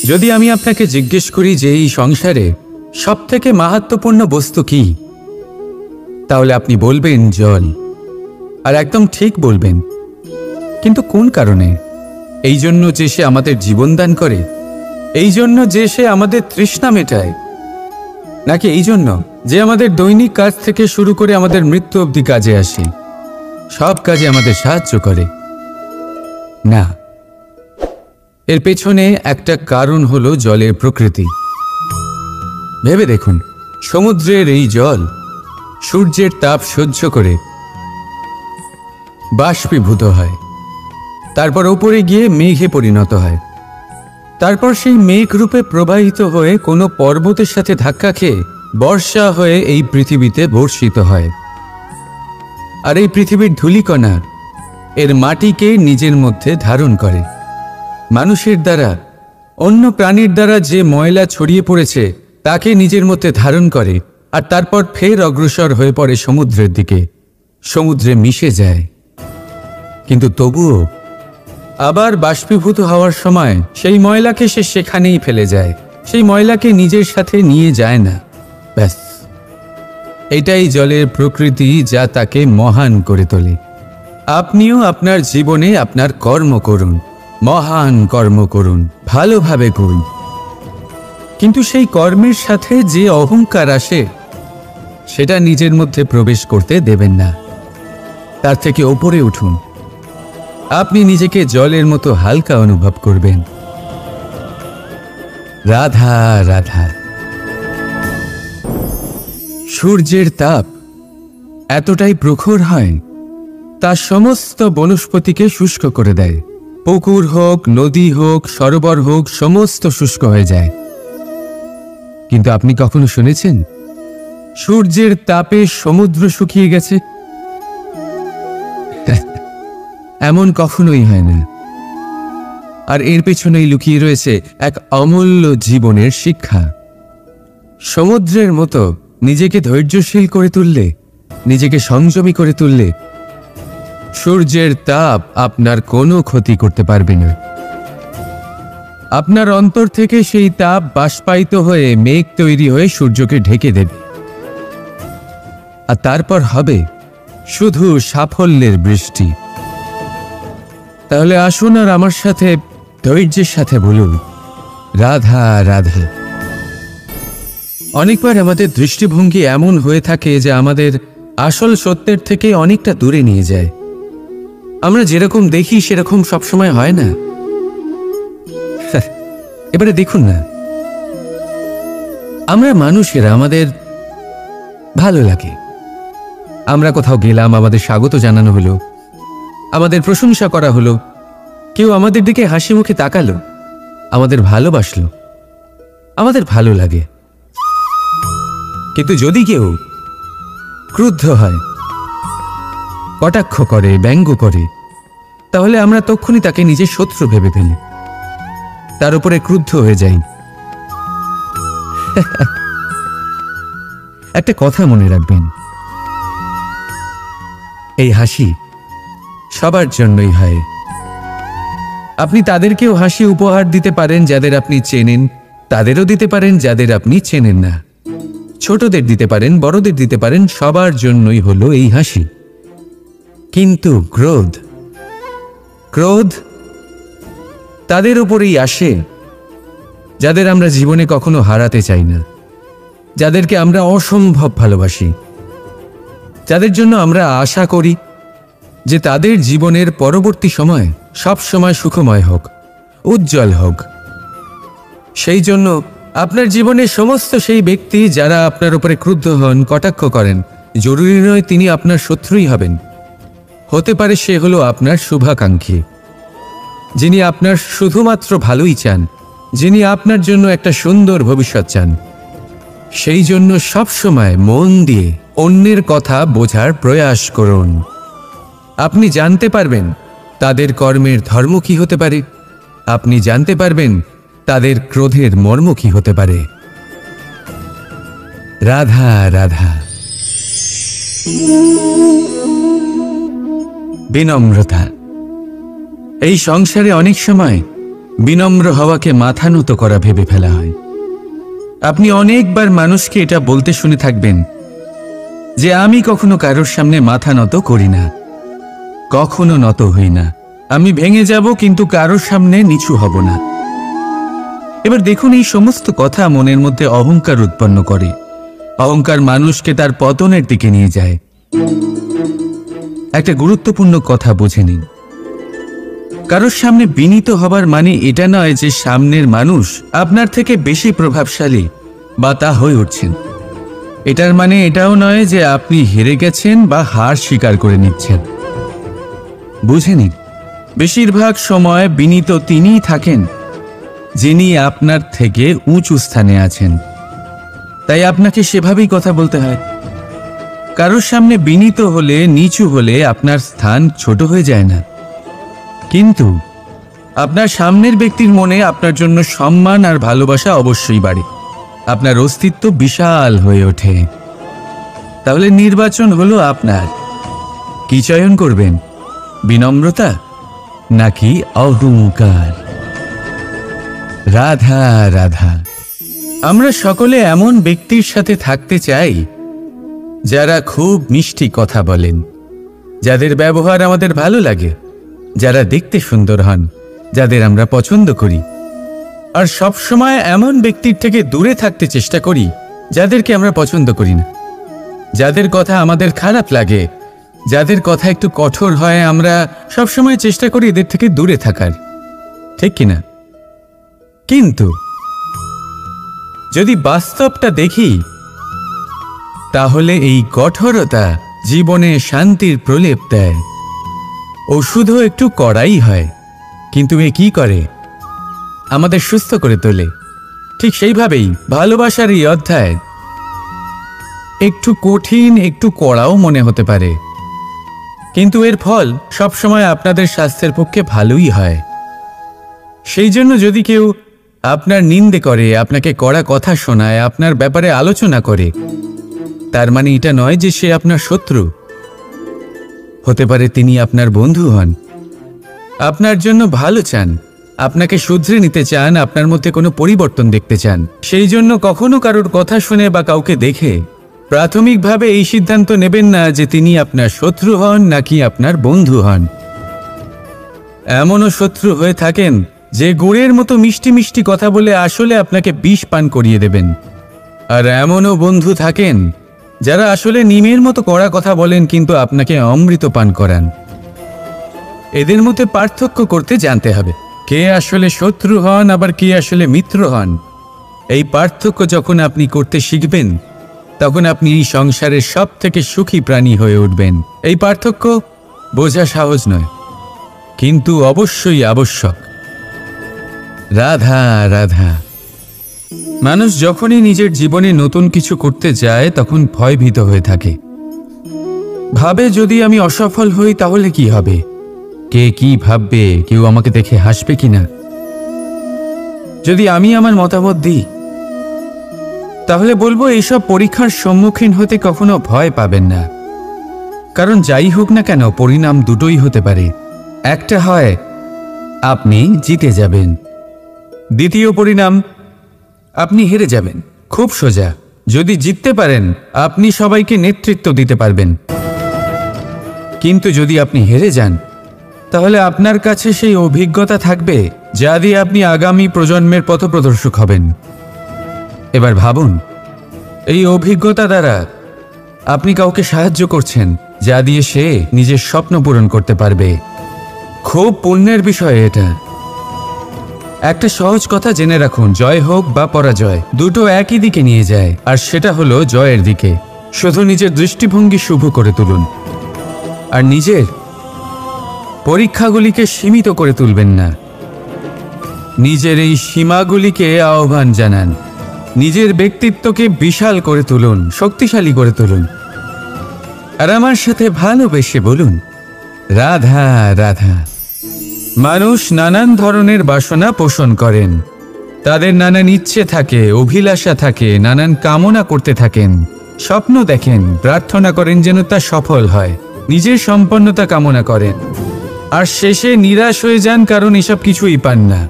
যদি আমি আপনাকে জিজ্ঞেস করি যে এই সংসারে সবথেকে মাহাত্ম্যপূর্ণ বস্তু কি, তাহলে আপনি বলবেন জল। আর একদম ঠিক বলবেন। কিন্তু কোন কারণে? এই জন্য যে সে আমাদের জীবন দান করে? এই জন্য যে সে আমাদের তৃষ্ণা মেটায়? নাকি এই জন্য যে আমাদের দৈনিক কাজ থেকে শুরু করে আমাদের মৃত্যু অবধি কাজে আসে, সব কাজে আমাদের সাহায্য করে? না, এর পেছনে একটা কারণ হলো জলের প্রকৃতি। ভেবে দেখুন, সমুদ্রের এই জল সূর্যের তাপ সহ্য করে বাষ্পীভূত হয়, তারপর উপরে গিয়ে মেঘে পরিণত হয়, তারপর সেই মেঘ রূপে প্রবাহিত হয়ে কোনো পর্বতের সাথে ধাক্কা খেয়ে বর্ষা হয়ে এই পৃথিবীতে বর্ষিত হয়। আর এই পৃথিবীর ধূলিকণা এর মাটিকে নিজের মধ্যে ধারণ করে। মানুষের দ্বারা, অন্য প্রাণীর দ্বারা যে ময়লা ছড়িয়ে পড়েছে তাকে নিজের মধ্যে ধারণ করে, আর তারপর ফের অগ্রসর হয়ে পড়ে সমুদ্রের দিকে, সমুদ্রে মিশে যায়। কিন্তু তবুও আবার বাষ্পীভূত হওয়ার সময় সেই ময়লাকে সে সেখানেই ফেলে যায়, সেই ময়লাকে নিজের সাথে নিয়ে যায় না। ব্যাস, এটাই জলের প্রকৃতি, যা তাকে মহান করে তোলে। আপনিও আপনার জীবনে আপনার কর্ম করুন, মহান কর্ম করুন, ভালোভাবে করুন, কিন্তু সেই কর্মের সাথে যে অহংকার আসে সেটা নিজের মধ্যে প্রবেশ করতে দেবেন না। তার থেকে ওপরে উঠুন। আপনি নিজেকে জলের মতো হালকা অনুভব করবেন। রাধা রাধা। সূর্যের তাপ এতটাই প্রখর হয়, তা সমস্ত বনস্পতিকে শুষ্ক করে দেয়। পুকুর হোক, নদী হোক, সরোবর হোক, সমস্ত শুষ্ক হয়ে যায়। কিন্তু আপনি কখনো শুনেছেন সূর্যের তাপে সমুদ্র শুকিয়ে গেছে? এমন কখনোই হয় না। আর এর পেছনেই লুকিয়ে রয়েছে এক অমূল্য জীবনের শিক্ষা। সমুদ্রের মতো নিজেকে ধৈর্যশীল করে তুললে, নিজেকে সংযমী করে তুললে, সূর্যের তাপ আপনার কোনো ক্ষতি করতে পারবে না। আপনার অন্তর থেকে সেই তাপ বাষ্পায়িত হয়ে মেঘ তৈরি হয়ে সূর্যকে ঢেকে দেবে, আর তারপর হবে শুধু সাফল্যের বৃষ্টি। তাহলে আসুন আর আমার সাথে ধৈর্যের সাথে বলুন, রাধা রাধা। অনেকবার আমাদের দৃষ্টিভঙ্গি এমন হয়ে থাকে যে আমাদের আসল সত্যের থেকে অনেকটা দূরে নিয়ে যায়। আমরা যেরকম দেখি সেরকম সবসময় হয় না। এবারে দেখুন না, আমরা মানুষেরা, আমাদের ভালো লাগে। আমরা কোথাও গেলাম, আমাদের স্বাগত জানানো হলো, আমাদের প্রশংসা করা হলো, কেউ আমাদের দিকে হাসি মুখে তাকালো, আমাদের ভালোবাসলো, আমাদের ভালো লাগে। কিন্তু যদি কেউ ক্রুদ্ধ হয়, কটাক্ষ করে, ব্যঙ্গ করে, তাহলে আমরা তক্ষুনি তাকে নিজের শত্রু ভেবে ফেলি, তার উপরে ক্রুদ্ধ হয়ে যাই। একটা কথা মনে রাখবেন, এই হাসি সবার জন্যই হয়। আপনি তাদেরকেও হাসি উপহার দিতে পারেন যাদের আপনি চেনেন, তাদেরও দিতে পারেন যাদের আপনি চেনেন না। ছোটদের দিতে পারেন, বড়দের দিতে পারেন, সবার জন্যই হলো এই হাসি। কিন্তু ক্রোধ, ক্রোধ তাদের উপরেই আসে যাদের আমরা জীবনে কখনো হারাতে চাই না, যাদেরকে আমরা অসম্ভব ভালোবাসি, যাদের জন্য আমরা আশা করি যে তাদের জীবনের পরবর্তী সময় সব সময় সুখময় হোক, উজ্জ্বল হোক। সেই জন্য আপনার জীবনের সমস্ত সেই ব্যক্তি যারা আপনার উপরে ক্রুদ্ধ হন, কটাক্ষ করেন, জরুরি নয় তিনি আপনার শত্রুই হবেন। হতে পারে সে হলো আপনার শুভাকাঙ্ক্ষী, যিনি আপনার শুধুমাত্র ভালোই চান, যিনি আপনার জন্য একটা সুন্দর ভবিষ্যৎ চান। সেই জন্য সব সময় মন দিয়ে অন্যের কথা বোঝার প্রয়াস করুন। আপনি জানতে পারবেন তাদের কর্মের ধর্ম কি হতে পারে, আপনি জানতে পারবেন তাদের ক্রোধের মর্ম কি হতে পারে। রাধা রাধা। বিনম্রতা। এই সংসারে অনেক সময় বিনম্র হওয়াকে মাথা নত করা ভেবে ফেলা হয়। আপনি অনেকবার মানুষকে এটা বলতে শুনে থাকবেন যে আমি কখনো কারোর সামনে মাথা নত করি না, কখনো নত হই না, আমি ভেঙে যাব কিন্তু কারোর সামনে নিচু হব না। এবার দেখুন, এই সমস্ত কথা মনের মধ্যে অহংকার উৎপন্ন করে। অহংকার মানুষকে তার পতনের দিকে নিয়ে যায়। একটা গুরুত্বপূর্ণ কথা বুঝে নিন, কারোর সামনে বিনীত হবার মানে এটা নয় যে সামনের মানুষ আপনার থেকে বেশি প্রভাবশালী বা তা হয়ে উঠছেন। এটার মানে এটাও নয় যে আপনি হেরে গেছেন বা হার স্বীকার করে নিচ্ছেন। বুঝে নিন, বেশিরভাগ সময় বিনীত তিনিই থাকেন যিনি আপনার থেকে উঁচু স্থানে আছেন। তাই আপনাকে সেভাবেই কথা বলতে হয়। কারোর সামনে বিনীত হলে, নিচু হলে আপনার স্থান ছোট হয়ে যায় না, কিন্তু আপনার সামনের ব্যক্তির মনে আপনার জন্য সম্মান আর ভালোবাসা অবশ্যই বাড়ে। আপনার অস্তিত্ব বিশাল হয়ে ওঠে। তাহলে নির্বাচন হলো আপনার। কি চয়ন করবেন, বিনম্রতা নাকি অহংকার? রাধা রাধা। আমরা সকলে এমন ব্যক্তির সাথে থাকতে চাই যারা খুব মিষ্টি কথা বলেন, যাদের ব্যবহার আমাদের ভালো লাগে, যারা দেখতে সুন্দর হন, যাদের আমরা পছন্দ করি। আর সব সময় এমন ব্যক্তির থেকে দূরে থাকতে চেষ্টা করি যাদেরকে আমরা পছন্দ করি না, যাদের কথা আমাদের খারাপ লাগে, যাদের কথা একটু কঠোর হয়। আমরা সব সময় চেষ্টা করি এদের থেকে দূরে থাকার, ঠিক কিনা? কিন্তু যদি বাস্তবটা দেখি, তাহলে এই কঠোরতা জীবনে শান্তির প্রলেপ দেয়। ওষুধও একটু কড়াই হয়, কিন্তু এ কি করে? আমাদের সুস্থ করে তোলে। ঠিক সেইভাবেই ভালোবাসার এই অধ্যায় একটু কঠিন, একটু কড়াও মনে হতে পারে, কিন্তু এর ফল সবসময় আপনাদের স্বাস্থ্যের পক্ষে ভালোই হয়। সেই জন্য যদি কেউ আপনার নিন্দে করে, আপনাকে কড়া কথা শোনায়, আপনার ব্যাপারে আলোচনা করে, তার মানে এটা নয় যে সে আপনার শত্রু। হতে পারে তিনি আপনার বন্ধু হন, আপনার জন্য ভালো চান, আপনাকে শুধরে নিতে চান, আপনার মধ্যে কোনো পরিবর্তন দেখতে চান। সেই জন্য কখনো কারোর কথা শুনে বা কাউকে দেখে প্রাথমিকভাবে এই সিদ্ধান্ত নেবেন না যে তিনি আপনার শত্রু হন নাকি আপনার বন্ধু হন। এমনও শত্রু হয়ে থাকেন যে গুড়ের মতো মিষ্টি মিষ্টি কথা বলে আসলে আপনাকে বিষ পান করিয়ে দেবেন। আর এমনও বন্ধু থাকেন যারা আসলে নিমের মতো কড়া কথা বলেন কিন্তু আপনাকে অমৃত পান করান। এদের মধ্যে পার্থক্য করতে জানতে হবে, কে আসলে শত্রু হন আবার কে আসলে মিত্র হন। এই পার্থক্য যখন আপনি করতে শিখবেন, তখন আপনি এই সংসারের সব থেকে সুখী প্রাণী হয়ে উঠবেন। এই পার্থক্য বোঝা সহজ নয়, কিন্তু অবশ্যই আবশ্যক। রাধা রাধা। মানুষ যখনই নিজের জীবনে নতুন কিছু করতে যায় তখন ভয়ভীত হয়ে থাকে। ভাবে যদি আমি অসফল হই তাহলে কি হবে, কে কি ভাববে, কেউ আমাকে দেখে হাসবে কিনা। যদি আমি আমার মতামত দিই তাহলে বলবো এইসব পরীক্ষার সম্মুখীন হতে কখনো ভয় পাবেন না। কারণ যাই হোক না কেন পরিণাম দুটোই হতে পারে। একটা হয় আপনি জিতে যাবেন, দ্বিতীয় পরিণাম আপনি হেরে যাবেন। খুব সোজা। যদি জিততে পারেন আপনি সবাইকে নেতৃত্ব দিতে পারবেন, কিন্তু যদি আপনি হেরে যান তাহলে আপনার কাছে সেই অভিজ্ঞতা থাকবে যা দিয়ে আপনি আগামী প্রজন্মের পথপ্রদর্শক হবেন। এবার ভাবুন, এই অভিজ্ঞতা দ্বারা আপনি কাউকে সাহায্য করছেন যা দিয়ে সে নিজের স্বপ্ন পূরণ করতে পারবে। খুব পুণ্যের বিষয় এটা। একটা সহজ কথা জেনে রাখুন, জয় হোক বা পরাজয় দুটো একই দিকে নিয়ে যায়, আর সেটা হলো জয়ের দিকে। শুধু নিজের দৃষ্টিভঙ্গি শুভ করে তুলুন আর নিজের পরীক্ষাগুলিকে সীমিত করে তুলবেন না। নিজের এই সীমাগুলিকে আহ্বান জানান। নিজের ব্যক্তিত্বকে বিশাল করে তুলুন, শক্তিশালী করে তুলুন। আর আমার সাথে ভালোবেসে বলুন, রাধা রাধা। মানুষ নানান ধরনের বাসনা পোষণ করেন, তাদের নানান ইচ্ছে থাকে, অভিলাষা থাকে, নানান কামনা করতে থাকেন, স্বপ্ন দেখেন, প্রার্থনা করেন যেন তা সফল হয়, নিজের সম্পন্নতা কামনা করেন, আর শেষে নিরাশ হয়ে যান কারণ এসব কিছুই পান না।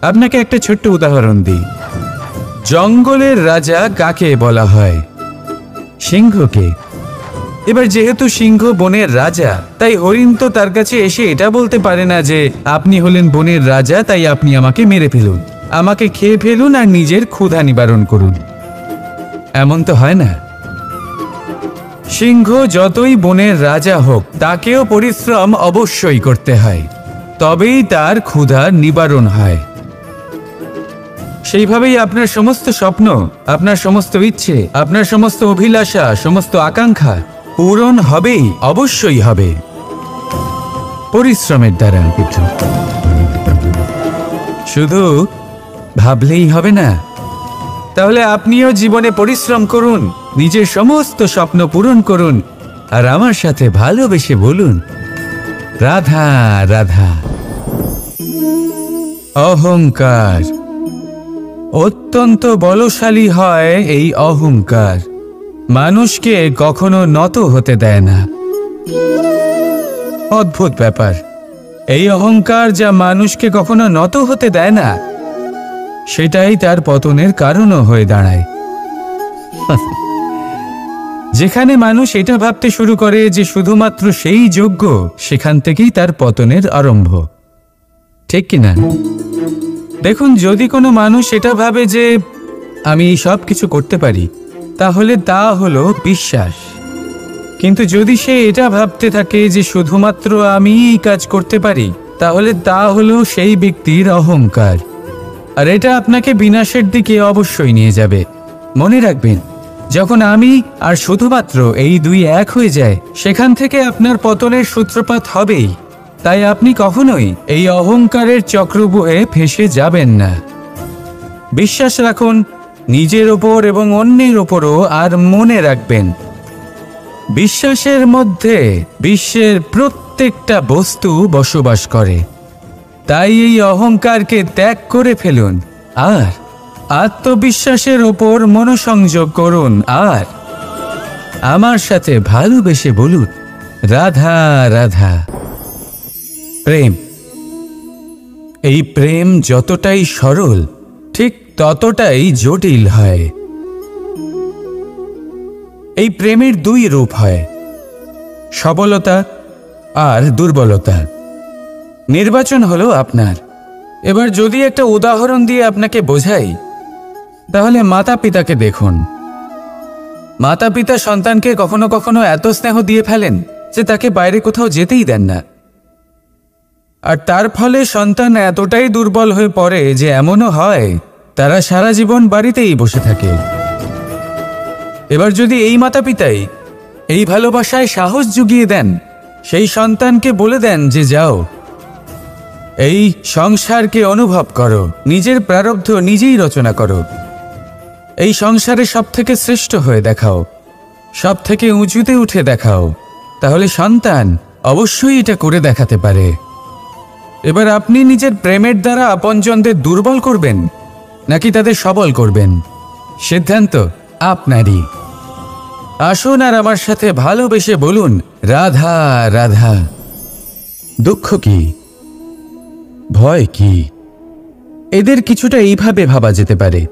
আপনাকে একটা ছোট্ট উদাহরণ দিই। জঙ্গলের রাজা কাকে বলা হয়? সিংহকে। এবার যেহেতু সিংহ বনের রাজা, তাই হরিণ তো তার কাছে এসে এটা বলতে পারে না যে আপনি হলেন বনের রাজা, তাই আপনি আমাকে মেরে ফেলুন, আমাকে খেয়ে ফেলুন আর নিজের ক্ষুধা নিবারণ করুন। এমন তো হয় না। সিংহ যতই বনের রাজা হোক, তাকেও পরিশ্রম অবশ্যই করতে হয়, তবেই তার ক্ষুধা নিবারণ হয়। সেইভাবেই আপনার সমস্ত স্বপ্ন, আপনার সমস্ত ইচ্ছে, আপনার সমস্ত অভিলাষা, সমস্ত আকাঙ্ক্ষা পূরণ হবেই, অবশ্যই হবে পরিশ্রমের দ্বারা। শুধু ভাবলেই হবে না। তাহলে আপনিও জীবনে পরিশ্রম করুন, নিজের সমস্ত স্বপ্ন পূরণ করুন, আর আমার সাথে ভালোবেসে বলুন, রাধা রাধা। অহংকার অত্যন্ত বলশালী হয়। এই অহংকার মানুষকে কখনো নত হতে দেয় না। অদ্ভুত ব্যাপার, এই অহংকার যা মানুষকে কখনো নত হতে দেয় না, সেটাই তার পতনের কারণও হয়ে দাঁড়ায়। যেখানে মানুষ এটা ভাবতে শুরু করে যে শুধুমাত্র সেই যোগ্য, সেখান থেকেই তার পতনের আরম্ভ। ঠিক কিনা? দেখুন, যদি কোনো মানুষ এটা ভাবে যে আমি সব কিছু করতে পারি, তাহলে তা হলো বিশ্বাস। কিন্তু যদি সে এটা ভাবতে থাকে যে শুধুমাত্র আমি এই কাজ করতে পারি, তাহলে তা হলো সেই ব্যক্তির অহংকার। আর এটা আপনাকে বিনাশের দিকে অবশ্যই নিয়ে যাবে। মনে রাখবেন, যখন আমি আর শুধুমাত্র এই দুই এক হয়ে যায়, সেখান থেকে আপনার পতনের সূত্রপাত হবেই। তাই আপনি কখনোই এই অহংকারের চক্রব্যূহে ফেঁসে যাবেন না। বিশ্বাস রাখুন নিজের ওপর এবং অন্যের ওপরও। আর মনে রাখবেন, বিশ্বাসের মধ্যে বিশ্বের প্রত্যেকটা বস্তু বসবাস করে। তাই এই অহংকারকে ত্যাগ করে ফেলুন আর আত্মবিশ্বাসের ওপর মনোসংযোগ করুন। আর আমার সাথে ভালোবেসে বলুন, রাধা রাধা। প্রেম, এই প্রেম যতটাই সরল, ঠিক ততটাই জটিল হয়। এই প্রেমের দুই রূপ হয়, সবলতা আর দুর্বলতা। নির্বাচন হলো আপনার। এবার যদি একটা উদাহরণ দিয়ে আপনাকে বোঝাই, তাহলে মাতা পিতাকে দেখুন। মাতা পিতা সন্তানকে কখনো কখনো এত স্নেহ দিয়ে ফেলেন যে তাকে বাইরে কোথাও যেতেই দেন না। আর তার ফলে সন্তান এতটাই দুর্বল হয়ে পড়ে যে এমনও হয় তারা সারা জীবন বাড়িতেই বসে থাকে। এবার যদি এই মাতা পিতাই এই ভালোবাসায় সাহস জুগিয়ে দেন, সেই সন্তানকে বলে দেন যে যাও, এই সংসারকে অনুভব করো, নিজের প্রারব্ধ নিজেই রচনা করো, এই সংসারে সব থেকে শ্রেষ্ঠ হয়ে দেখাও, সব থেকে উঁচুতে উঠে দেখাও, তাহলে সন্তান অবশ্যই এটা করে দেখাতে পারে। এবার আপনি নিজের প্রেমের দ্বারা আপনজনদের দুর্বল করবেন নাকি তাদের সবল করবেন, সিদ্ধান্ত আপনারই। আসুন আর আমার সাথে ভালোবেসে বলুন, রাধা রাধা। দুঃখ কি, ভয় কি, এদের কিছুটা এইভাবে ভাবা যেতে পারে।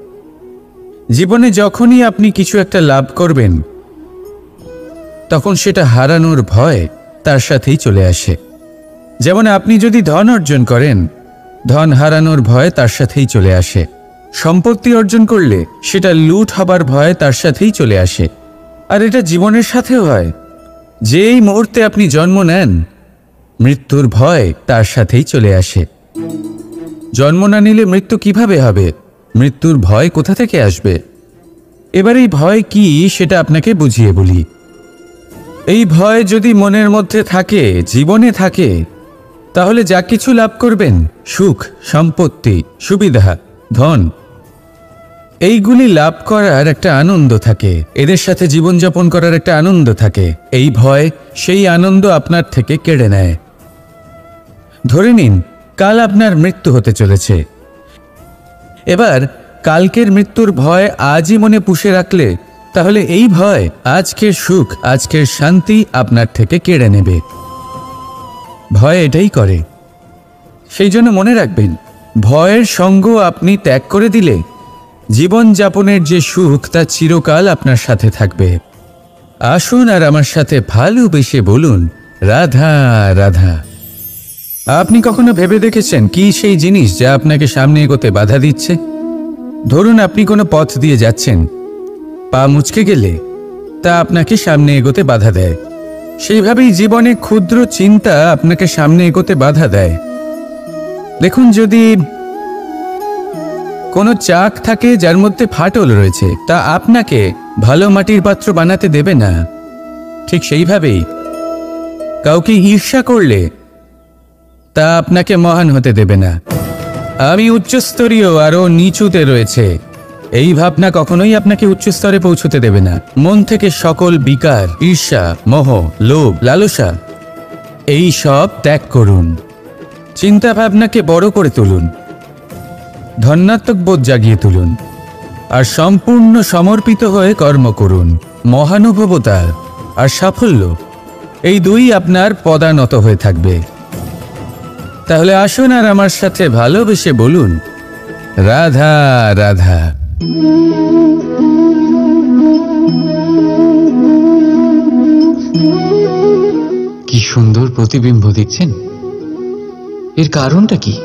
জীবনে যখনই আপনি কিছু একটা লাভ করবেন, তখন সেটা হারানোর ভয় তার সাথেই চলে আসে। যেমন আপনি যদি ধন অর্জন করেন, ধন হারানোর ভয় তার সাথেই চলে আসে। সম্পত্তি অর্জন করলে সেটা লুট হবার ভয় তার সাথেই চলে আসে। আর এটা জীবনের সাথেও হয়। যেই মুহূর্তে আপনি জন্ম নেন, মৃত্যুর ভয় তার সাথেই চলে আসে। জন্ম না নিলে মৃত্যু কিভাবে হবে? মৃত্যুর ভয় কোথা থেকে আসবে? এবার এই ভয় কি সেটা আপনাকে বুঝিয়ে বলি। এই ভয় যদি মনের মধ্যে থাকে, জীবনে থাকে, তাহলে যা কিছু লাভ করবেন, সুখ, সম্পত্তি, সুবিধা, ধন, এইগুলি লাভ করার একটা আনন্দ থাকে, এদের সাথে জীবনযাপন করার একটা আনন্দ থাকে। এই ভয় সেই আনন্দ আপনার থেকে কেড়ে নেয়। ধরে নিন কাল আপনার মৃত্যু হতে চলেছে। এবার কালকের মৃত্যুর ভয় আজই মনে পুষে রাখলে, তাহলে এই ভয় আজকের সুখ, আজকের শান্তি আপনার থেকে কেড়ে নেবে। ভয় এটাই করে। সেই জন্য মনে রাখবেন, ভয়ের সঙ্গ আপনি ত্যাগ করে দিলে জীবনযাপনের যে সুখ তা চিরকাল আপনার সাথে থাকবে। আসুন আর আমার সাথে ভালোবেসে বলুন, রাধা রাধা। আপনি কখনো ভেবে দেখেছেন কি সেই জিনিস যা আপনাকে সামনে এগোতে বাধা দিচ্ছে? ধরুন আপনি কোনো পথ দিয়ে যাচ্ছেন, পা মুচকে গেলে তা আপনাকে সামনে এগোতে বাধা দেয়। সেইভাবেই জীবনে ক্ষুদ্র চিন্তা আপনাকে সামনে এগোতে বাধা দেয়। দেখুন, যদি কোনো চাক থাকে যার মধ্যে ফাটল রয়েছে, তা আপনাকে ভালো মাটির পাত্র বানাতে দেবে না। ঠিক সেইভাবেই কাউকে ঈর্ষা করলে তা আপনাকে মহান হতে দেবে না। আমি উচ্চস্তরীয়, আরও নিচুতে রয়েছে, এই ভাবনা কখনোই আপনাকে উচ্চস্তরে পৌঁছতে দেবে না। মন থেকে সকল বিকার, ঈর্ষা, মোহ, লোভ, লালসা এই সব ত্যাগ করুন। চিন্তা ভাবনাকে বড় করে তুলুন, ধন্যাত্মক বোধ জাগিয়ে তুলুন, আর সম্পূর্ণ সমর্পিত হয়ে কর্ম করুন। মহানুভবতা আর সাফল্য এই দুই আপনার পদানত হয়ে থাকবে। তাহলে আসুন আর আমার সাথে ভালোবেসে বলুন, রাধা রাধা। কি সুন্দর প্রতিবিম্ব দেখছেন? এর কারণটা কি?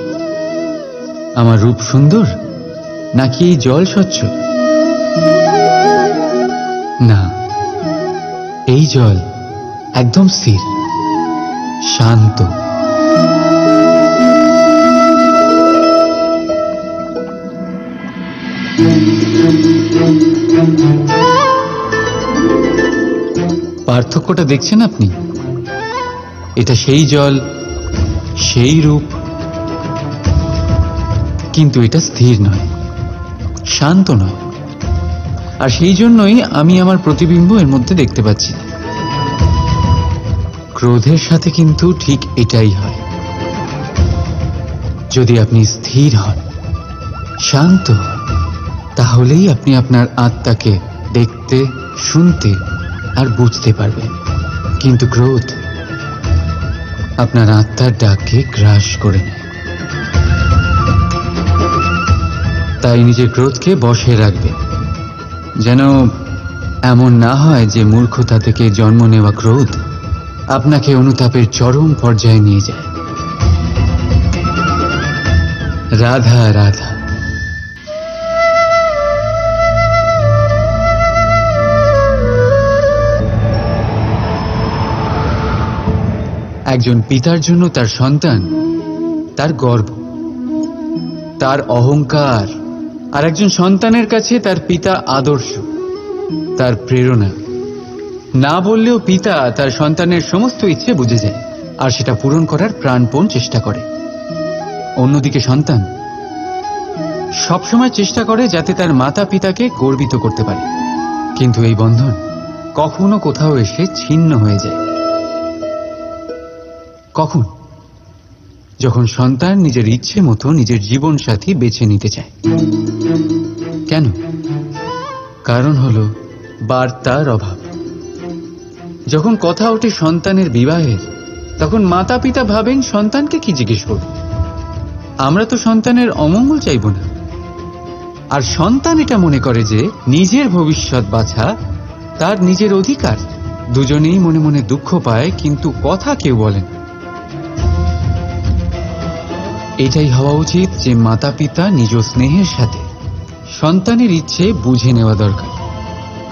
আমার রূপ সুন্দর, নাকি এই জল স্বচ্ছ? না, এই জল একদম স্থির, শান্ত। পার্থক্যটা দেখছেন আপনি? এটা সেই জল, সেই রূপ, কিন্তু এটা স্থির নয়, শান্ত নয়। আর সেই জন্যই আমি আমার প্রতিবিম্ব এর মধ্যে দেখতে পাচ্ছি। ক্রোধের সাথে কিন্তু ঠিক এটাই হয়। যদি আপনি স্থির হন, শান্ত হন, তাহলেই আপনি আপনার আত্মাকে দেখতে, শুনতে আর বুঝতে পারবেন। কিন্তু ক্রোধ আপনার আত্মার ডাককে গ্রাস করে নেয়। তাই নিজের ক্রোধকে বশে রাখবেন, যেন এমন না হয় যে মূর্খতা থেকে জন্ম নেওয়া ক্রোধ আপনাকে অনুতাপের চরম পর্যায়ে নিয়ে যায়। রাধা রাধা। একজন পিতার জন্য তার সন্তান তার গর্ব, তার অহংকার, আর একজন সন্তানের কাছে তার পিতা আদর্শ, তার প্রেরণা। না বললেও পিতা তার সন্তানের সমস্ত ইচ্ছে বুঝে যায় আর সেটা পূরণ করার প্রাণপণ চেষ্টা করে। অন্যদিকে সন্তান সবসময় চেষ্টা করে যাতে তার মাতা পিতাকে গর্বিত করতে পারে, কিন্তু এই বন্ধন কখনো কোথাও এসে ছিন্ন হয়ে যায়। কখন? যখন সন্তান নিজের ইচ্ছে মতো নিজের জীবন সাথী বেছে নিতে চায়। কেন? কারণ হলো বার্তার অভাব। যখন কথা ওঠে সন্তানের বিবাহের, তখন মাতা পিতা ভাবেন সন্তানকে কি জিজ্ঞেস করব? আমরা তো সন্তানের অমঙ্গল চাইব না। আর সন্তান এটা মনে করে যে নিজের ভবিষ্যৎ বাছা তার নিজের অধিকার। দুজনেই মনে মনে দুঃখ পায়, কিন্তু কথা কেউ বলেন। এটাই হওয়া উচিত যে মাতা পিতা নিজ স্নেহের সাথে সন্তানের ইচ্ছে বুঝে নেওয়া দরকার,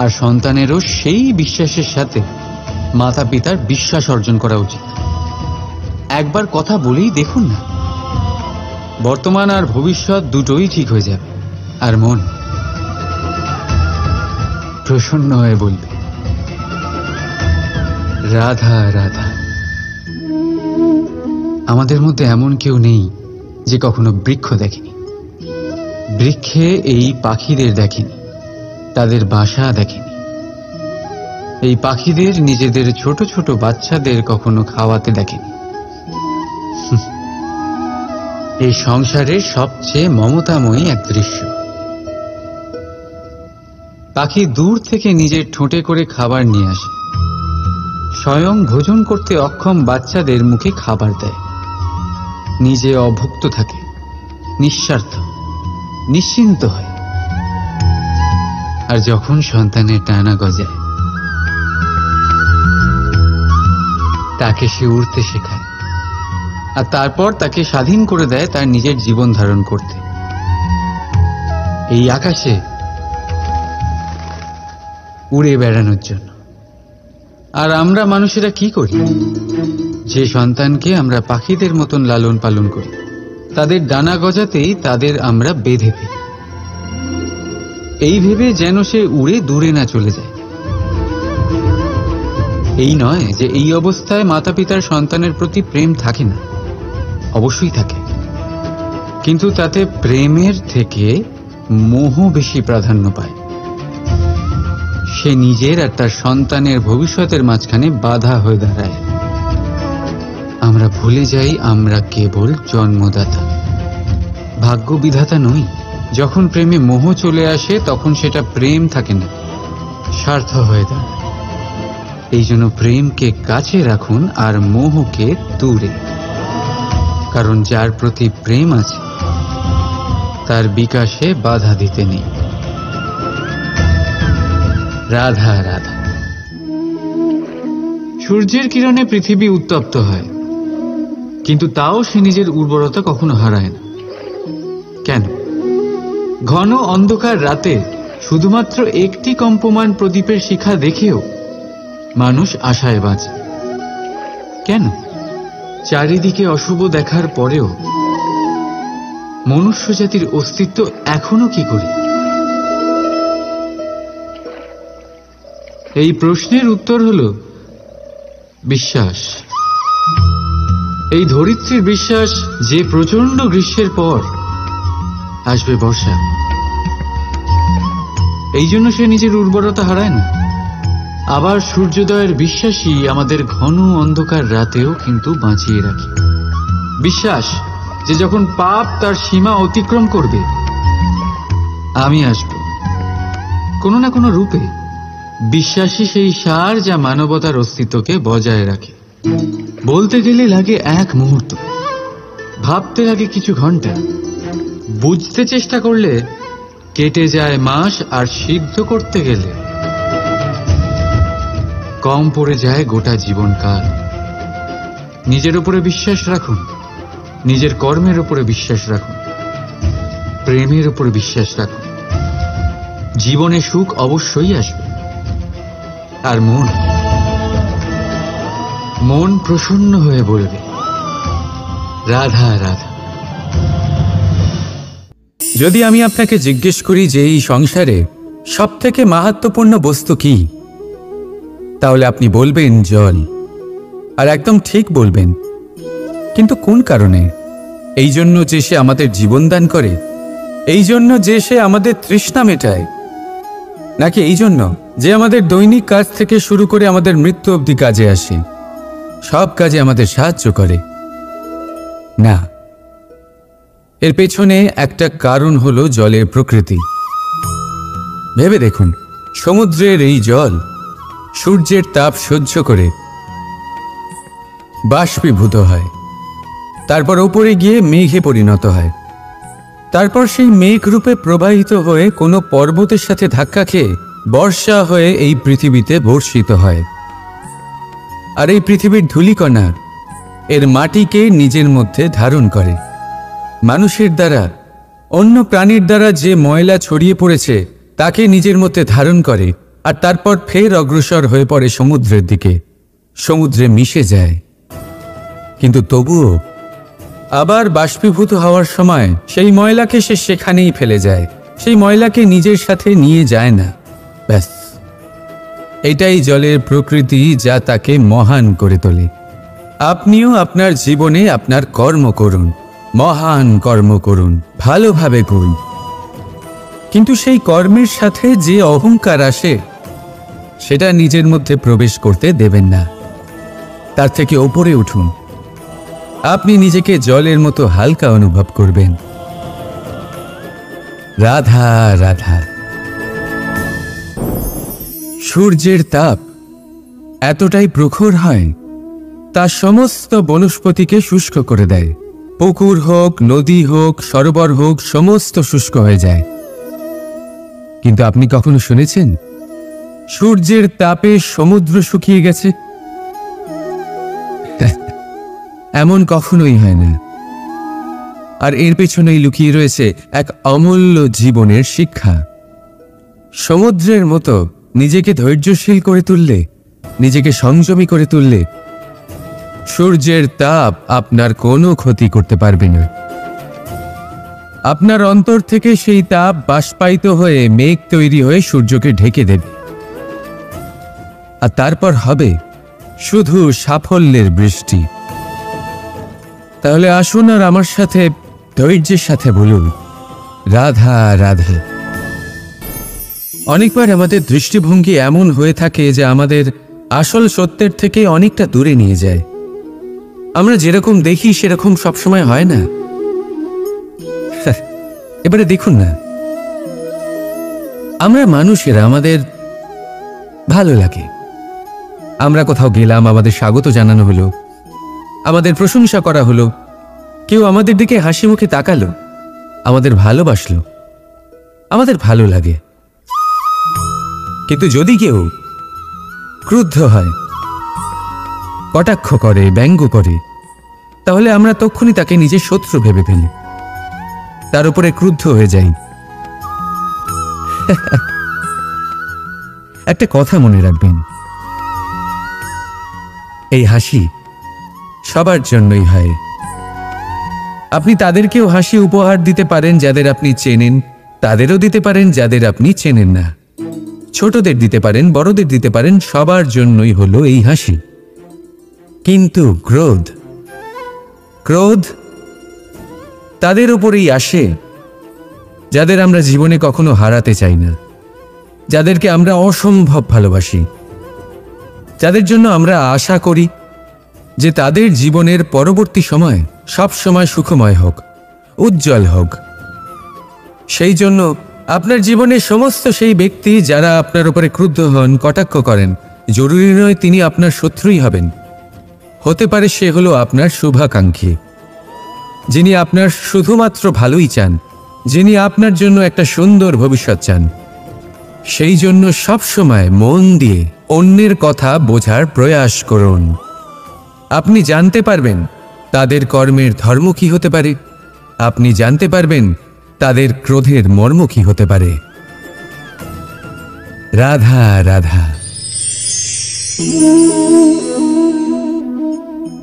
আর সন্তানেরও সেই বিশ্বাসের সাথে মাতা পিতার বিশ্বাস অর্জন করা উচিত। একবার কথা বলেই দেখুন না, বর্তমান আর ভবিষ্যৎ দুটোই ঠিক হয়ে যাবে, আর মন প্রসন্ন হয়ে বলবে, রাধা রাধা। আমাদের মধ্যে এমন কেউ নেই যে কখনো বৃক্ষ দেখেনি। বৃক্ষে এই পাখিদের দেখেনি, তাদের বাসা দেখেনি। এই পাখিদের নিজেদের ছোট ছোট বাচ্চাদের কখনো খাওয়াতে দেখেনি। এই সংসারের সবচেয়ে মমতাময়ী এক দৃশ্য। পাখি দূর থেকে নিজের ঠোঁটে করে খাবার নিয়ে আসে, স্বয়ং ভোজন করতে অক্ষম বাচ্চাদের মুখে খাবার দেয়, নিজে অভুক্ত থাকে, নিঃস্বার্থ, নিশ্চিন্ত হয়। আর যখন সন্তানের ডানা গজায়, তাকে সে উড়তে শেখায়, আর তারপর তাকে স্বাধীন করে দেয় তার নিজের জীবন ধারণ করতে এই আকাশে উড়ে বেড়ানোর জন্য। আর আমরা মানুষেরা কি করি? যে সন্তানকে আমরা পাখিদের মতন লালন পালন করি, তাদের ডানা গজাতেই তাদের আমরা বেঁধে ফেলি, এই ভেবে যেন সে উড়ে দূরে না চলে যায়। এই নয় যে এই অবস্থায় মাতা পিতার সন্তানের প্রতি প্রেম থাকে না, অবশ্যই থাকে, কিন্তু তাতে প্রেমের থেকে মোহ বেশি প্রাধান্য পায়। সে নিজের আর তার সন্তানের ভবিষ্যতের মাঝখানে বাধা হয়ে দাঁড়ায়। আমরা ভুলে যাই আমরা কেবল জন্মদাতা, ভাগ্য বিধাতা নই। যখন প্রেমে মোহ চলে আসে তখন সেটা প্রেম থাকে না, স্বার্থ হয়ে দাঁড়ায়। এই জন্য প্রেমকে কাছে রাখুন আর মোহকে দূরে, কারণ যার প্রতি প্রেম আছে তার বিকাশে বাধা দিতে নেই। রাধা রাধা। সূর্যের কিরণে পৃথিবী উত্তপ্ত হয়, কিন্তু তাও সে নিজের উর্বরতা কখনো হারায় না। কেন? ঘন অন্ধকার রাতে শুধুমাত্র একটি কম্পমান প্রদীপের শিখা দেখেও মানুষ আশায় বাঁচে। কেন? চারিদিকে অশুভ দেখার পরেও মনুষ্য জাতির অস্তিত্ব এখনো কি করে? এই প্রশ্নের উত্তর হল বিশ্বাস। এই ধরিত্রীর বিশ্বাস যে প্রচন্ড গ্রীষ্মের পর আসবে বর্ষা, এই জন্য সে নিজের উর্বরতা হারায় না। আবার সূর্যোদয়ের বিশ্বাসই আমাদের ঘন অন্ধকার রাতেও কিন্তু বাঁচিয়ে রাখে। বিশ্বাস যে যখন পাপ তার সীমা অতিক্রম করবে, আমি আসব কোনো না কোনো রূপে। বিশ্বাসী সেই সার যা মানবতার অস্তিত্বকে বজায় রাখে। বলতে গেলে লাগে এক মুহূর্ত, ভাবতে লাগে কিছু ঘন্টা, বুঝতে চেষ্টা করলে কেটে যায় মাস, আর সিদ্ধ করতে গেলে কম পড়ে যায় গোটা জীবনকাল। নিজের উপরে বিশ্বাস রাখুন, নিজের কর্মের উপরে বিশ্বাস রাখুন, প্রেমের উপরে বিশ্বাস রাখুন। জীবনে সুখ অবশ্যই আসবে। আর মন প্রসন্ন হয়ে বলবে রাধা রাধা। যদি আমি আপনাকে জিজ্ঞেস করি যে এই সংসারে সবথেকে মাহাত্ম্যপূর্ণ বস্তু কি, তাহলে আপনি বলবেন জল। আর একদম ঠিক বলবেন। কিন্তু কোন কারণে? এই জন্য যে সে আমাদের জীবন দান করে? এই জন্য যে সে আমাদের তৃষ্ণা মেটায়? নাকি এই জন্য যে আমাদের দৈনিক কাজ থেকে শুরু করে আমাদের মৃত্যু অবধি কাজে আসে, সব কাজে আমাদের সাহায্য করে? না, এর পেছনে একটা কারণ হলো জলের প্রকৃতি। ভেবে দেখুন, সমুদ্রের এই জল সূর্যের তাপ সহ্য করে বাষ্পীভূত হয়, তারপর ওপরে গিয়ে মেঘে পরিণত হয়, তারপর সেই মেঘ রূপে প্রবাহিত হয়ে কোনো পর্বতের সাথে ধাক্কা খেয়ে বর্ষা হয়ে এই পৃথিবীতে বর্ষিত হয়। আর এই পৃথিবীর ধূলিকণা এর মাটিকে নিজের মধ্যে ধারণ করে। মানুষের দ্বারা, অন্য প্রাণীর দ্বারা যে ময়লা ছড়িয়ে পড়েছে তাকে নিজের মধ্যে ধারণ করে, আর তারপর ফের অগ্রসর হয়ে পড়ে সমুদ্রের দিকে, সমুদ্রে মিশে যায়। কিন্তু তবুও আবার বাষ্পীভূত হওয়ার সময় সেই ময়লাকে সে সেখানেই ফেলে যায়, সেই ময়লাকে নিজের সাথে নিয়ে যায় না। ব্যাস, এটাই জলের প্রকৃতি, যা তাকে মহান করে তোলে। আপনিও আপনার জীবনে আপনার কর্ম করুন, মহান কর্ম করুন, ভালোভাবে করুন, কিন্তু সেই কর্মের সাথে যে অহংকার আসে সেটা নিজের মধ্যে প্রবেশ করতে দেবেন না। তার থেকে ওপরে উঠুন। আপনি নিজেকে জলের মতো হালকা অনুভব করবেন। রাধা রাধা। সূর্যের তাপ এতটাই প্রখর হয় তা সমস্ত বনস্পতিকে শুষ্ক করে দেয়। পুকুর হোক, নদী হোক, সরোবর হোক, সমস্ত শুষ্ক হয়ে যায়। কিন্তু আপনি কখনো শুনেছেন সূর্যের তাপে সমুদ্র শুকিয়ে গেছে? এমন কখনোই হয় না। আর এর পেছনেই লুকিয়ে রয়েছে এক অমূল্য জীবনের শিক্ষা। সমুদ্রের মতো নিজেকে ধৈর্যশীল করে তুললে, নিজেকে সংযমী করে তুললে সূর্যের তাপ আপনার কোনো ক্ষতি করতে পারবে না। আপনার অন্তর থেকে সেই তাপ বাষ্পায়িত হয়ে মেঘ তৈরি হয়ে সূর্যকে ঢেকে দেবে, আর তারপর হবে শুধু সাফল্যের বৃষ্টি। তাহলে আসুন আর আমার সাথে ধৈর্যের সাথে বলুন, রাধা রাধা। অনেকবার আমাদের দৃষ্টিভঙ্গি এমন হয়ে থাকে যে আমাদের আসল সত্যের থেকে অনেকটা দূরে নিয়ে যায়। আমরা যেরকম দেখি সেরকম সবসময় হয় না। এবারে দেখুন না, আমরা মানুষেরা, আমাদের ভালো লাগে। আমরা কোথাও গেলাম, আমাদের স্বাগত জানানো হলো, আমাদের প্রশংসা করা হলো, কেউ আমাদের দিকে হাসি মুখে তাকালো, আমাদের ভালোবাসলো, আমাদের ভালো লাগে। কিন্তু যদি কেউ ক্রুদ্ধ হয়, কটাক্ষ করে, ব্যঙ্গ করে, তাহলে আমরা তক্ষুনি তাকে নিজের শত্রু ভেবে ফেলি, তার উপরে ক্রুদ্ধ হয়ে যাই। একটা কথা মনে রাখবেন, এই হাসি সবার জন্যই হয়। আপনি তাদেরকেও হাসি উপহার দিতে পারেন যাদের আপনি চেনেন, তাদেরও দিতে পারেন যাদের আপনি চেনেন না। ছোটদের দিতে পারেন, বড়দের দিতে পারেন, সবার জন্যই হলো এই হাসি। কিন্তু ক্রোধ, ক্রোধ তাদের উপরেই আসে যাদের আমরা জীবনে কখনো হারাতে চাই না, যাদেরকে আমরা অসম্ভব ভালোবাসি, যাদের জন্য আমরা আশা করি যে তাদের জীবনের পরবর্তী সময় সব সময় সুখময় হোক, উজ্জ্বল হোক। সেই জন্য আপনার জীবনে সমস্ত সেই ব্যক্তি যারা আপনার উপরে ক্রুদ্ধ হন, কটাক্ষ করেন, জরুরি নয় তিনি আপনার শত্রুই হবেন। হতে পারে সে হলো আপনার শুভাকাঙ্ক্ষী, যিনি আপনার শুধুমাত্র ভালোই চান, যিনি আপনার জন্য একটা সুন্দর ভবিষ্যৎ চান। সেই জন্য সবসময় মন দিয়ে অন্যের কথা বোঝার প্রয়াস করুন। আপনি জানতে পারবেন তাদের কর্মের ধর্ম কি হতে পারে, আপনি জানতে পারবেন তাদের ক্রোধের মর্ম কি হতে পারে। রাধা রাধা।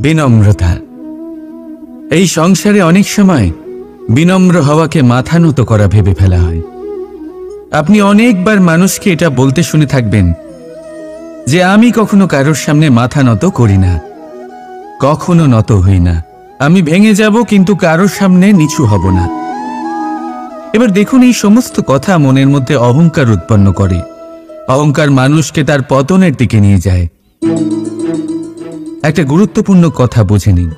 বিনম্রতা। এই সংসারে অনেক সময় বিনম্র হওয়াকে মাথা নত করা ভেবে ফেলা হয়। আপনি অনেকবার মানুষকে এটা বলতে শুনে থাকবেন যে আমি কখনো কারোর সামনে মাথা নত করি না, কখনো নত হই না, আমি ভেঙে যাব কিন্তু কারোর সামনে নিচু হব না। এবার দেখুন, এই সমস্ত কথা মনের মধ্যে অহংকার উৎপন্ন করে। অহংকার মানুষকে তার পতনের দিকে নিয়ে যায়। একটা গুরুত্বপূর্ণ কথা বুঝে নিন,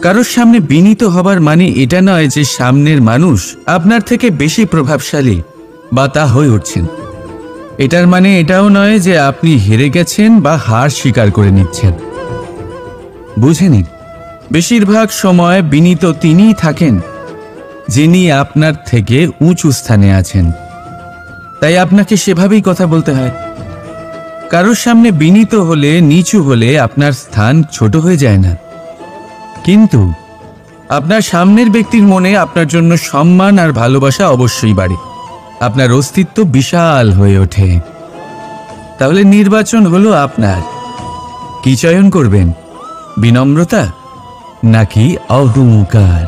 কারোর সামনে বিনীত হবার মানে এটা নয় যে সামনের মানুষ আপনার থেকে বেশি প্রভাবশালী বা তা হয়ে উঠছেন। এটার মানে এটাও নয় যে আপনি হেরে গেছেন বা হার স্বীকার করে নিচ্ছেন। বুঝে নিন, বেশিরভাগ সময় বিনীত তিনিই থাকেন যিনি আপনার থেকে উঁচু স্থানে আছেন, তাই আপনাকে সেভাবেই কথা বলতে হয়। কারোর সামনে বিনীত হলে, নিচু হলে আপনার স্থান ছোট হয়ে যায় না, কিন্তু আপনার সামনের ব্যক্তির মনে আপনার জন্য সম্মান আর ভালোবাসা অবশ্যই বাড়ে, আপনার অস্তিত্ব বিশাল হয়ে ওঠে। তাহলে নির্বাচন হলো আপনার। কি চয়ন করবেন, বিনম্রতা নাকি অহংকার?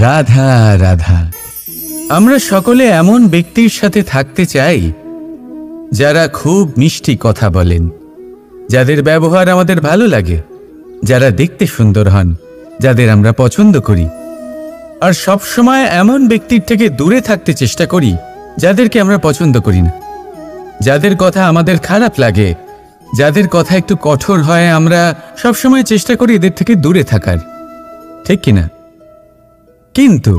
রাধা রাধা। আমরা সকলে এমন ব্যক্তির সাথে থাকতে চাই যারা খুব মিষ্টি কথা বলেন, যাদের ব্যবহার আমাদের ভালো লাগে, যারা দেখতে সুন্দর হন, যাদের আমরা পছন্দ করি। আর সবসময় এমন ব্যক্তির থেকে দূরে থাকতে চেষ্টা করি যাদেরকে আমরা পছন্দ করি না, যাদের কথা আমাদের খারাপ লাগে, যাদের কথা একটু কঠোর হয়। আমরা সবসময় চেষ্টা করি এদের থেকে দূরে থাকার, ঠিক কিনা? কিন্তু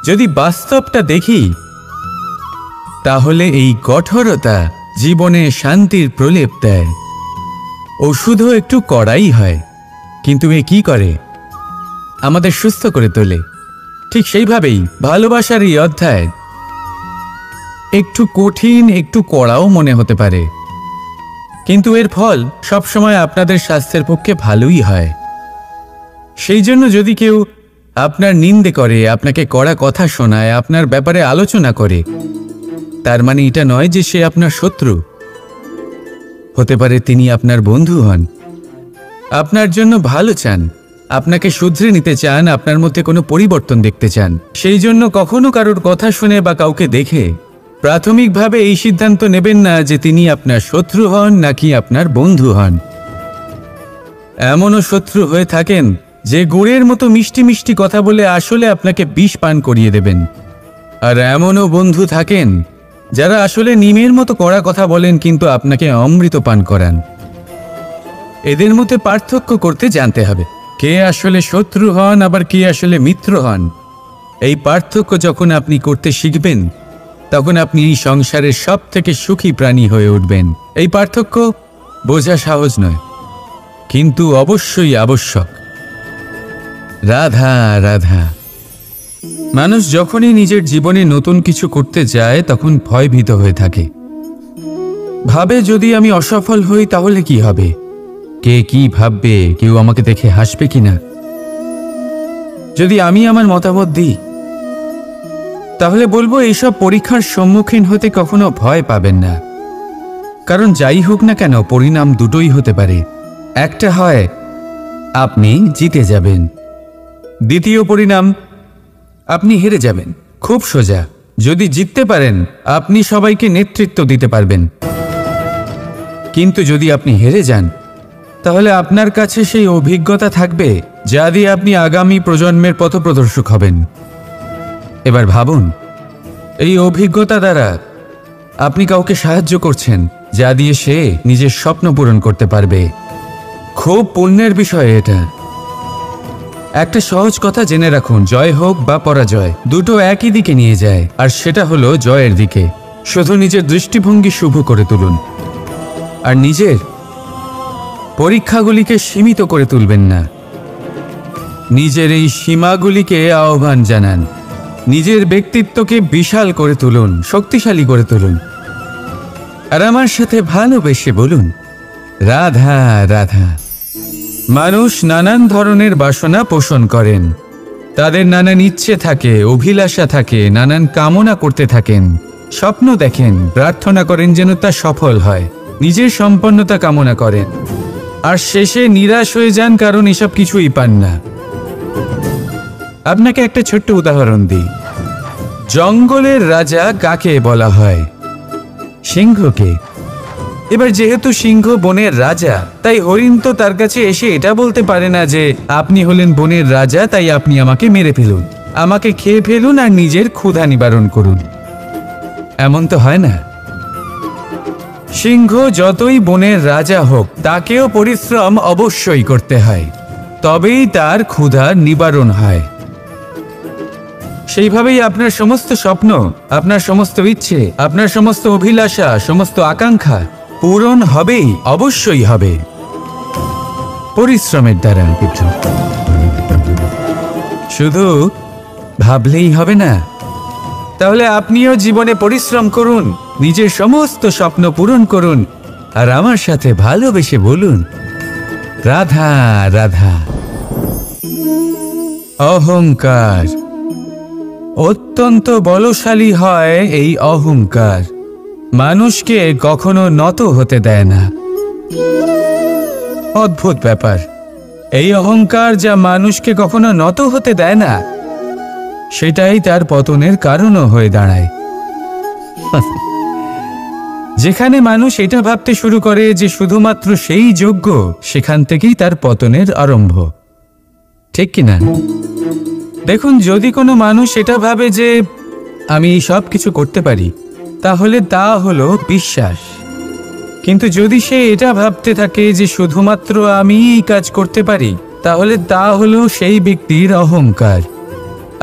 যদি বাস্তবটা দেখি তাহলে এই কঠোরতা জীবনে শান্তির প্রলেপ দেয়। ওষুধও একটু কড়াই হয়, কিন্তু এ কি করে? আমাদের সুস্থ করে তোলে। ঠিক সেইভাবেই ভালোবাসার এই অধ্যায় একটু কঠিন, একটু কড়াও মনে হতে পারে, কিন্তু এর ফল সবসময় আপনাদের স্বাস্থ্যের পক্ষে ভালোই হয়। সেই জন্য যদি কেউ আপনার নিন্দে করে, আপনাকে কড়া কথা শোনায়, আপনার ব্যাপারে আলোচনা করে, তার মানে এটা নয় যে সে আপনার শত্রু। হতে পারে তিনি আপনার বন্ধু হন, আপনার জন্য ভালো চান, আপনাকে শুধরে নিতে চান, আপনার মধ্যে কোনো পরিবর্তন দেখতে চান। সেই জন্য কখনো কারোর কথা শুনে বা কাউকে দেখে প্রাথমিকভাবে এই সিদ্ধান্ত নেবেন না যে তিনি আপনার শত্রু হন নাকি আপনার বন্ধু হন। এমনও শত্রু হয়ে থাকেন যে গুড়ের মতো মিষ্টি মিষ্টি কথা বলে আসলে আপনাকে বিষ পান করিয়ে দেবেন। আর এমনও বন্ধু থাকেন যারা আসলে নিমের মতো কড়া কথা বলেন কিন্তু আপনাকে অমৃত পান করান। এদের মধ্যে পার্থক্য করতে জানতে হবে, কে আসলে শত্রু হন আবার কে আসলে মিত্র হন। এই পার্থক্য যখন আপনি করতে শিখবেন, তখন আপনি এই সংসারের সব থেকে সুখী প্রাণী হয়ে উঠবেন। এই পার্থক্য বোঝা সহজ নয়, কিন্তু অবশ্যই আবশ্যক। রাধা রাধা। মানুষ যখনই নিজের জীবনে নতুন কিছু করতে যায় তখন ভয়ভীত হয়ে থাকে, ভাবে যদি আমি অসফল হই তাহলে কি হবে, কে কি ভাববে, কেউ আমাকে দেখে হাসবে কিনা। যদি আমি আমার মতামত দিই তাহলে বলবো এইসব পরীক্ষার সম্মুখীন হতে কখনো ভয় পাবেন না, কারণ যাই হোক না কেন পরিণাম দুটোই হতে পারে। একটা হয় আপনি জিতে যাবেন, দ্বিতীয় পরিণাম আপনি হেরে যাবেন। খুব সোজা। যদি জিততে পারেন আপনি সবাইকে নেতৃত্ব দিতে পারবেন, কিন্তু যদি আপনি হেরে যান তাহলে আপনার কাছে সেই অভিজ্ঞতা থাকবে যা দিয়ে আপনি আগামী প্রজন্মের পথপ্রদর্শক হবেন। এবার ভাবুন, এই অভিজ্ঞতা দ্বারা আপনি কাউকে সাহায্য করছেন যা দিয়ে সে নিজের স্বপ্ন পূরণ করতে পারবে। খুব পুণ্যের বিষয় এটা। একটা সহজ কথা জেনে রাখুন, জয় হোক বা পরাজয় দুটো একই দিকে নিয়ে যায়, আর সেটা হলো জয়ের দিকে। শুধু নিজের দৃষ্টিভঙ্গি শুভ করে তুলুন, আর নিজের পরীক্ষাগুলিকে সীমিত করে তুলবেন না। নিজের এই সীমাগুলিকে আহ্বান জানান, নিজের ব্যক্তিত্বকে বিশাল করে তুলুন, শক্তিশালী করে তুলুন। আর আমার সাথে ভালোবেসে বলুন, রাধা রাধা। মানুষ নানান ধরনের বাসনা পোষণ করেন, তাদের নানান ইচ্ছে থাকে, অভিলাষা থাকে, নানান কামনা করতে থাকেন, স্বপ্ন দেখেন, প্রার্থনা করেন যেন তা সফল হয়, নিজের সম্পন্নতা কামনা করেন, আর শেষে নিরাশ হয়ে যান কারণ এসব কিছুই পান না। আপনাকে একটা ছোট্ট উদাহরণ দিই। জঙ্গলের রাজা কাকে বলা হয়? সিংহকে। এবার যেহেতু সিংহ বনের রাজা, তাই হরিণ তো তার কাছে এসে এটা বলতে পারে না যে আপনি হলেন বনের রাজা, তাই আপনি আমাকে মেরে ফেলুন, আমাকে খেয়ে ফেলুন আর নিজের ক্ষুধা নিবারণ করুন। এমন তো হয় না। সিংহ যতই বনের রাজা হোক, তাকেও পরিশ্রম অবশ্যই করতে হয়, তবেই তার ক্ষুধার নিবারণ হয়। সেইভাবেই আপনার সমস্ত স্বপ্ন, আপনার সমস্ত ইচ্ছে, আপনার সমস্ত অভিলাষা, সমস্ত আকাঙ্ক্ষা পূরণ হবেই, অবশ্যই হবে, পরিশ্রমের দ্বারা। শুধু ভাবলেই হবে না। তাহলে আপনিও জীবনে পরিশ্রম করুন, নিজের সমস্ত স্বপ্ন পূরণ করুন, আর আমার সাথে ভালোবেসে বলুন, রাধা রাধা। অহংকার অত্যন্ত বলশালী হয়। এই অহংকার মানুষকে কখনো নত হতে দেয় না। অদ্ভুত ব্যাপার, এই অহংকার যা মানুষকে কখনো নত হতে দেয় না, সেটাই তার পতনের কারণও হয়ে দাঁড়ায়। যেখানে মানুষ এটা ভাবতে শুরু করে যে শুধুমাত্র সেই যোগ্য, সেখান থেকেই তার পতনের আরম্ভ। ঠিক কিনা? দেখুন, যদি কোনো মানুষ এটা ভাবে যে আমি সব কিছু করতে পারি, তাহলে তা হলো বিশ্বাস। কিন্তু যদি সে এটা ভাবতে থাকে যে শুধুমাত্র আমি এই কাজ করতে পারি, তাহলে তা হলো সেই ব্যক্তির অহংকার।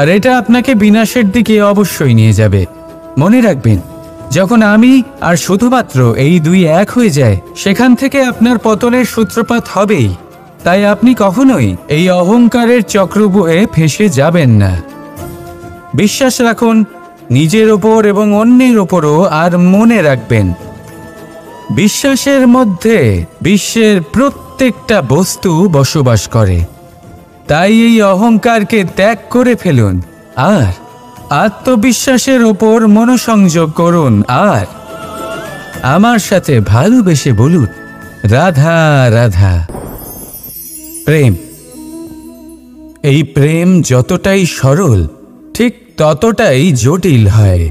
আর এটা আপনাকে বিনাশের দিকে অবশ্যই নিয়ে যাবে। মনে রাখবেন, যখন আমি আর শুধুমাত্র এই দুই এক হয়ে যায়, সেখান থেকে আপনার পতনের সূত্রপাত হবেই। তাই আপনি কখনোই এই অহংকারের চক্রব্যূহে ফেঁসে যাবেন না। বিশ্বাস রাখুন নিজের ওপর এবং অন্যের ওপরও, আর মনে রাখবেন বিশ্বাসের মধ্যে বিশ্বের প্রত্যেকটা বস্তু বসবাস করে। তাই এই অহংকারকে ত্যাগ করে ফেলুন আর আত্মবিশ্বাসের ওপর মনোসংযোগ করুন, আর আমার সাথে ভালোবেসে বলুন রাধা রাধা। প্রেম, এই প্রেম যতটাই সরল ঠিক ততটাই জটিল হয়।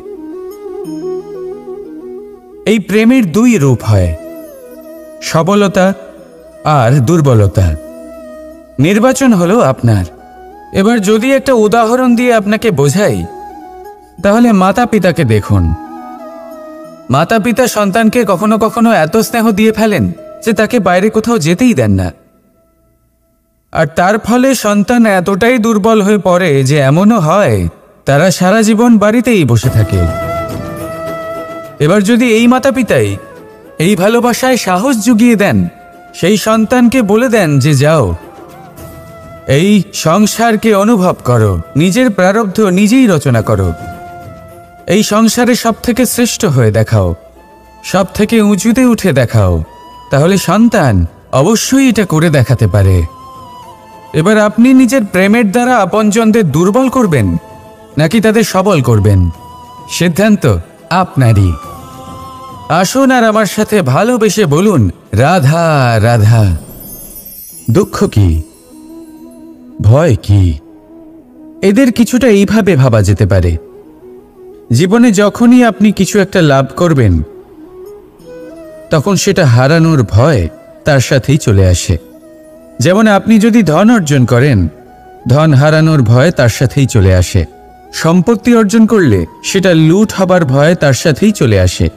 এই প্রেমের দুই রূপ হয়, সবলতা আর দুর্বলতা। নির্বাচন হলো আপনার। এবার যদি একটা উদাহরণ দিয়ে আপনাকে বোঝাই, তাহলে মাতা পিতাকে দেখুন। মাতা পিতা সন্তানকে কখনো কখনো এত স্নেহ দিয়ে ফেলেন যে তাকে বাইরে কোথাও যেতেই দেন না, আর তার ফলে সন্তান এতটাই দুর্বল হয়ে পড়ে যে এমনও হয় তারা সারা জীবন বাড়িতেই বসে থাকে। এবার যদি এই মাতা পিতাই এই ভালোবাসায় সাহস জুগিয়ে দেন, সেই সন্তানকে বলে দেন যে যাও, এই সংসারকে অনুভব করো, নিজের প্রারব্ধ নিজেই রচনা করো, এই সংসারে সব থেকে শ্রেষ্ঠ হয়ে দেখাও, সব থেকে উঁচুতে উঠে দেখাও, তাহলে সন্তান অবশ্যই এটা করে দেখাতে পারে। এবার আপনি নিজের প্রেমের দ্বারা আপনজনদের দুর্বল করবেন নাকি তাদের সবল করবেন, সিদ্ধান্ত আপনারই। আসুন আর আমার সাথে ভালোবেসে বলুন রাধা রাধা। দুঃখ কি, ভয় কি, এদের কিছুটা এইভাবে ভাবা যেতে পারে। জীবনে যখনই আপনি কিছু একটা লাভ করবেন, তখন সেটা হারানোর ভয় তার সাথেই চলে আসে। যেমন আপনি যদি ধন অর্জন করেন, ধন হারানোর ভয় তার সাথেই চলে আসে। সম্পত্তি অর্জন করলে সেটা লুট হবার ভয় তার সাথেই চলে আসে।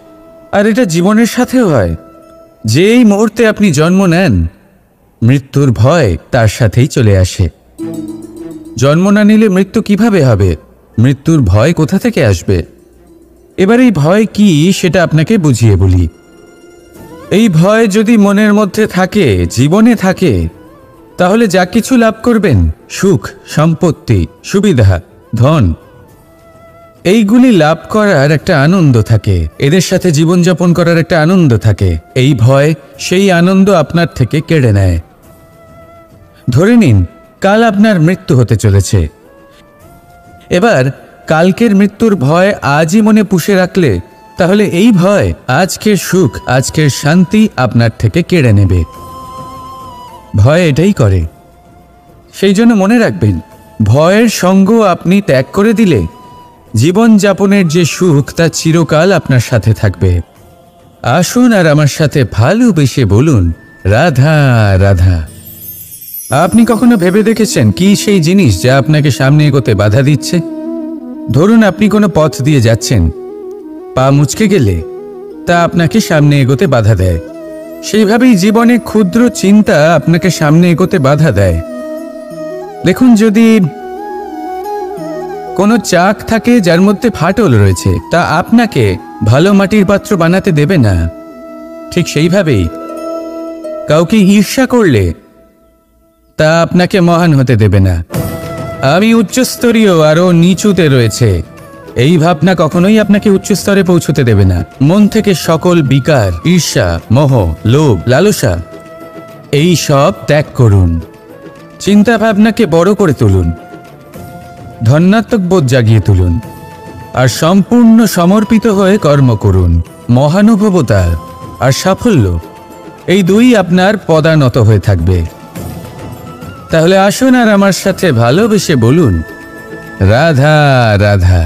আর এটা জীবনের সাথেও হয়। যেই মুহূর্তে আপনি জন্ম নেন, মৃত্যুর ভয় তার সাথেই চলে আসে। জন্ম না নিলে মৃত্যু কিভাবে হবে? মৃত্যুর ভয় কোথা থেকে আসবে? এবার এই ভয় কি সেটা আপনাকে বুঝিয়ে বলি। এই ভয় যদি মনের মধ্যে থাকে, জীবনে থাকে, তাহলে যা কিছু লাভ করবেন, সুখ, সম্পত্তি, সুবিধা, ধন, এইগুলি লাভ করার একটা আনন্দ থাকে, এদের সাথে জীবনযাপন করার একটা আনন্দ থাকে। এই ভয় সেই আনন্দ আপনার থেকে কেড়ে নেয়। ধরে নিন কাল আপনার মৃত্যু হতে চলেছে। এবার কালকের মৃত্যুর ভয় আজই মনে পুষে রাখলে, তাহলে এই ভয় আজকের সুখ, আজকের শান্তি আপনার থেকে কেড়ে নেবে। ভয় এটাই করে। সেই জন্য মনে রাখবেন, ভয়ের সঙ্গ আপনি ত্যাগ করে দিলে জীবনযাপনের যে সুখ তা চিরকাল আপনার সাথে থাকবে। আসুন আর আমার সাথে ভালোবেসে বলুন রাধা রাধা। আপনি কখনো ভেবে দেখেছেন কি সেই জিনিস যা আপনাকে সামনে এগোতে বাধা দিচ্ছে? ধরুন আপনি কোনো পথ দিয়ে যাচ্ছেন, পা মুচকে গেলে তা আপনাকে সামনে এগোতে বাধা দেয়। সেইভাবেই জীবনে ক্ষুদ্র চিন্তা আপনাকে সামনে এগোতে বাধা দেয়। দেখুন, যদি কোনো চাক থাকে যার মধ্যে ফাটল রয়েছে, তা আপনাকে ভালো মাটির পাত্র বানাতে দেবে না। ঠিক সেইভাবেই কাউকে ঈর্ষা করলে তা আপনাকে মহান হতে দেবে না। আমি উচ্চস্তরীয় আরও নিচুতে রয়েছে, এই ভাবনা কখনোই আপনাকে উচ্চস্তরে পৌঁছতে দেবে না। মন থেকে সকল বিকার, ঈর্ষা, মোহ, লোভ, লালসা এই সব ত্যাগ করুন। চিন্তা ভাবনাকে বড় করে তুলুন, ধন্যাত্মক বোধ জাগিয়ে তুলুন, আর সম্পূর্ণ সমর্পিত হয়ে কর্ম করুন। মহানুভবতা আর সাফল্য এই দুই আপনার পদানত হয়ে থাকবে। তাহলে আসুন আর আমার সাথে ভালোবেসে বলুন রাধা রাধা।